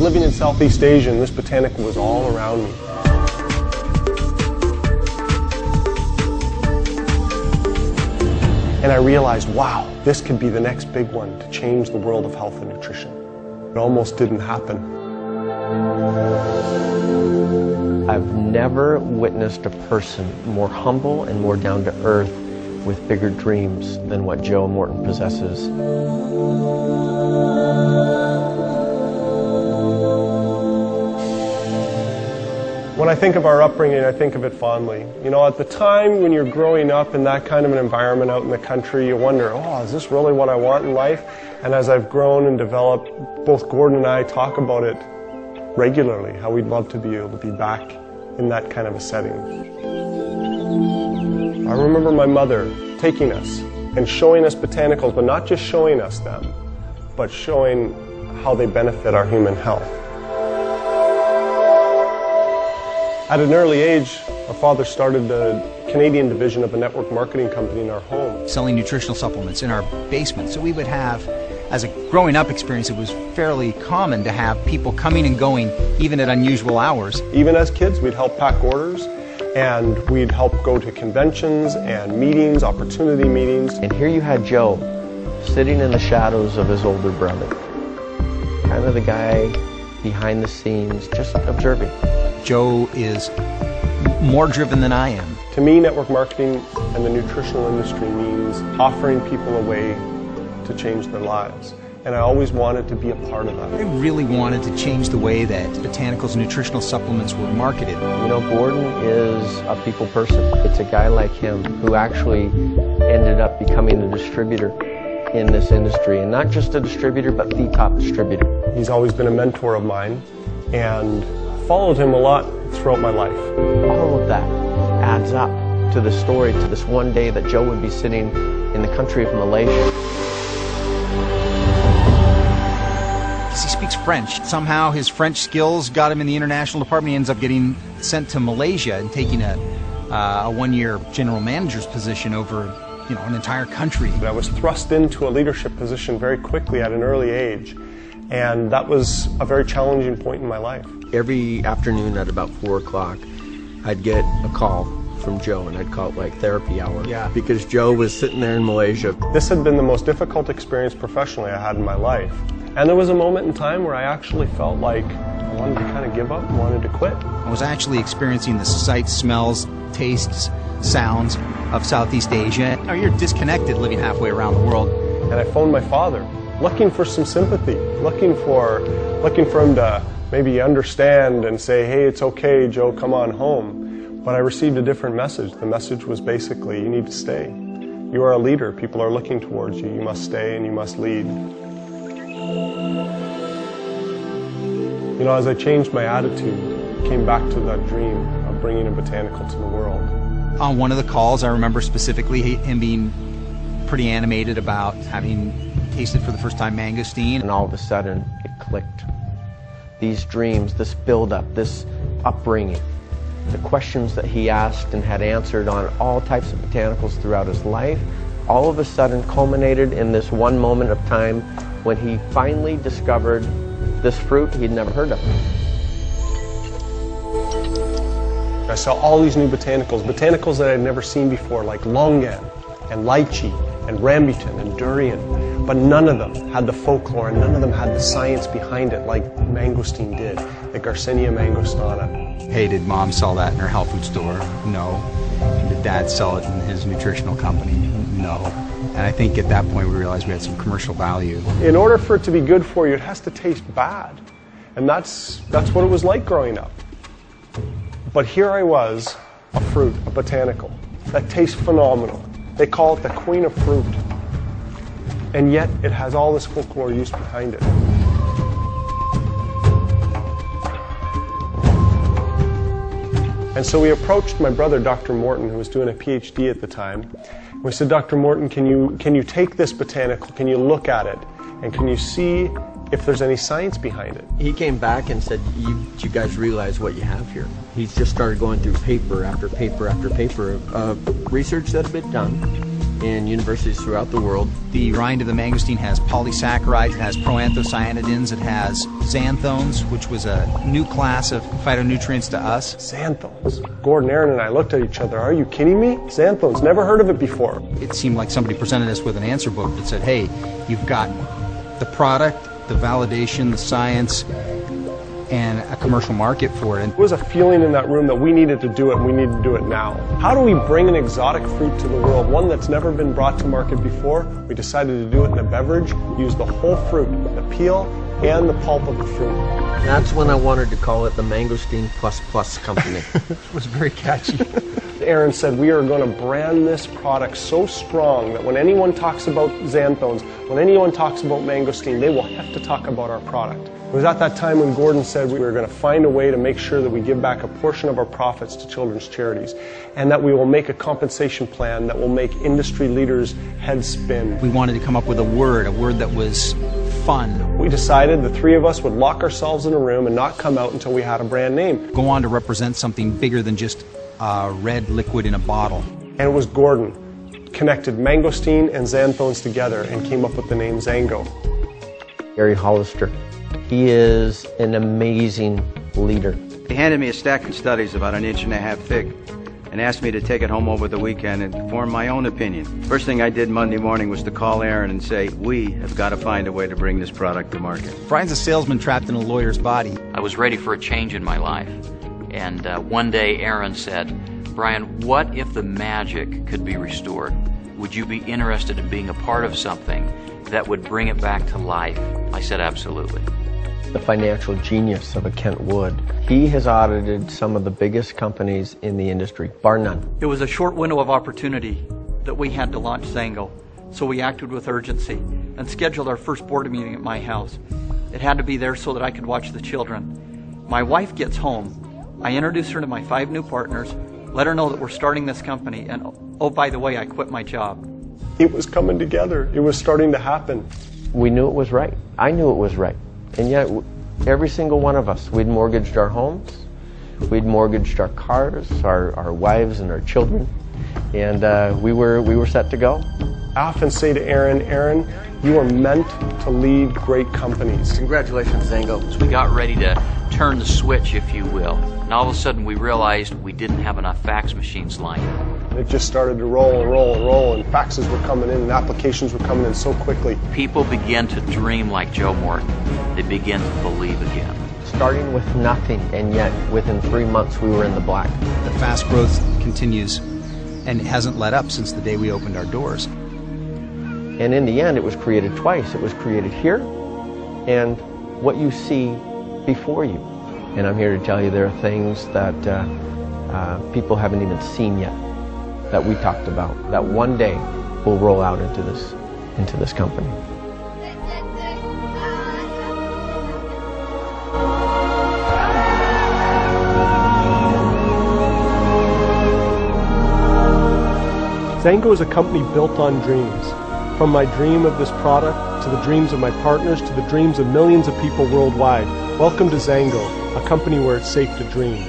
living in Southeast Asia, and this botanical was all around me. And I realized, wow, this could be the next big one to change the world of health and nutrition. It almost didn't happen. I've never witnessed a person more humble and more down to earth with bigger dreams than what Joe Morton possesses. When I think of our upbringing, I think of it fondly. You know, at the time when you're growing up in that kind of an environment out in the country, you wonder, oh, is this really what I want in life? And as I've grown and developed, both Gordon and I talk about it regularly, how we'd love to be able to be back in that kind of a setting. I remember my mother taking us and showing us botanicals, but not just showing us them, but showing how they benefit our human health. At an early age, our father started the Canadian division of a network marketing company in our home. Selling nutritional supplements in our basement. So we would have, as a growing up experience, it was fairly common to have people coming and going even at unusual hours. Even as kids, we'd help pack orders, and we'd help go to conventions and meetings, opportunity meetings. And here you had Joe sitting in the shadows of his older brother. Kind of the guy behind the scenes, just observing. Joe is more driven than I am. To me, network marketing and the nutritional industry means offering people a way to change their lives. And I always wanted to be a part of that. I really wanted to change the way that botanicals and nutritional supplements were marketed. You know, Gordon is a people person. It's a guy like him who actually ended up becoming a distributor in this industry. And not just a distributor, but the top distributor. He's always been a mentor of mine, and followed him a lot throughout my life. All of that adds up to the story, to this one day that Joe would be sitting in the country of Malaysia. He speaks French. Somehow his French skills got him in the international department. He ends up getting sent to Malaysia and taking a one-year general manager's position over, you know, an entire country. I was thrust into a leadership position very quickly at an early age, and that was a very challenging point in my life. Every afternoon at about 4 o'clock, I'd get a call from Joe, and I'd call it like therapy hour. Yeah. Because Joe was sitting there in Malaysia. This had been the most difficult experience professionally I had in my life. And there was a moment in time where I actually felt like I wanted to kind of give up, wanted to quit. I was actually experiencing the sights, smells, tastes, sounds of Southeast Asia. You know, you're disconnected living halfway around the world. And I phoned my father, looking for some sympathy, looking for him to maybe understand and say, hey, it's okay, Joe, come on home. But I received a different message. The message was basically, you need to stay. You are a leader. People are looking towards you. You must stay and you must lead. You know, as I changed my attitude, came back to that dream of bringing a botanical to the world. On one of the calls, I remember specifically him being pretty animated about having tasted for the first time mangosteen. And all of a sudden, it clicked. These dreams, this build-up, this upbringing, the questions that he asked and had answered on all types of botanicals throughout his life, all of a sudden culminated in this one moment of time when he finally discovered this fruit he'd never heard of. I saw all these new botanicals that I'd never seen before, like longan and lychee and rambutan and durian, but none of them had the folklore and none of them had the science behind it like Mangosteen did, like Garcinia mangostana. Hey, did Mom sell that in her health food store? No. Did Dad sell it in his nutritional company? No. And I think at that point we realized we had some commercial value. In order for it to be good for you, it has to taste bad. And that's what it was like growing up. But here I was, a fruit, a botanical, that tastes phenomenal. They call it the queen of fruit. And yet it has all this folklore use behind it. And so we approached my brother, Dr. Morton, who was doing a PhD at the time. We said, Dr. Morton, can you take this botanical, can you look at it, and can you see if there's any science behind it? He came back and said, you guys realize what you have here. He's just started going through paper after paper after paper of research that had been done in universities throughout the world. The rind of the mangosteen has polysaccharides, it has proanthocyanidins, it has xanthones, which was a new class of phytonutrients to us. Xanthones. Gordon, Aaron, and I looked at each other. Are you kidding me? Xanthones. Never heard of it before. It seemed like somebody presented us with an answer book that said, hey, you've got the product, the validation, the science, and a commercial market for it. There was a feeling in that room that we needed to do it, and we need to do it now. How do we bring an exotic fruit to the world, one that's never been brought to market before? We decided to do it in a beverage, use the whole fruit, the peel and the pulp of the fruit. That's when I wanted to call it the Mangosteen Plus Plus Company. It was very catchy. Aaron said we are going to brand this product so strong that when anyone talks about xanthones, when anyone talks about mangosteen, they will have to talk about our product. It was at that time when Gordon said we were going to find a way to make sure that we give back a portion of our profits to children's charities, and that we will make a compensation plan that will make industry leaders' heads spin. We wanted to come up with a word that was fun. We decided the three of us would lock ourselves in a room and not come out until we had a brand name. Go on to represent something bigger than just red liquid in a bottle. And it was Gordon connected mangosteen and xanthones together and came up with the name XanGo. Gary Hollister. He is an amazing leader. He handed me a stack of studies about 1.5 inches thick and asked me to take it home over the weekend and form my own opinion. First thing I did Monday morning was to call Aaron and say, we have got to find a way to bring this product to market. Brian's a salesman trapped in a lawyer's body. I was ready for a change in my life. And one day Aaron said, Brian, what if the magic could be restored? Would you be interested in being a part of something that would bring it back to life? I said, absolutely. The financial genius of a Kent Wood. He has audited some of the biggest companies in the industry, bar none. It was a short window of opportunity that we had to launch XanGo, so we acted with urgency and scheduled our first board meeting at my house. It had to be there so that I could watch the children. My wife gets home. I introduce her to my 5 new partners, let her know that we're starting this company, and oh, by the way, I quit my job. It was coming together. It was starting to happen. We knew it was right. I knew it was right. And yet, every single one of us, we'd mortgaged our homes, we'd mortgaged our cars, our wives and our children, and we were set to go. I often say to Aaron, Aaron, you are meant to lead great companies. Congratulations, XanGo. So we got ready to turn the switch, if you will. And all of a sudden we realized we didn't have enough fax machines lined up. And it just started to roll and roll and roll, and faxes were coming in and applications were coming in so quickly. People began to dream like Joe Morton. They began to believe again. Starting with nothing, and yet within 3 months we were in the black. The fast growth continues, and it hasn't let up since the day we opened our doors. And in the end, it was created twice. It was created here and what you see before you. And I'm here to tell you there are things that people haven't even seen yet that we talked about, that one day will roll out into this company. XanGo is a company built on dreams. From my dream of this product, to the dreams of my partners, to the dreams of millions of people worldwide. Welcome to XanGo, a company where it's safe to dream.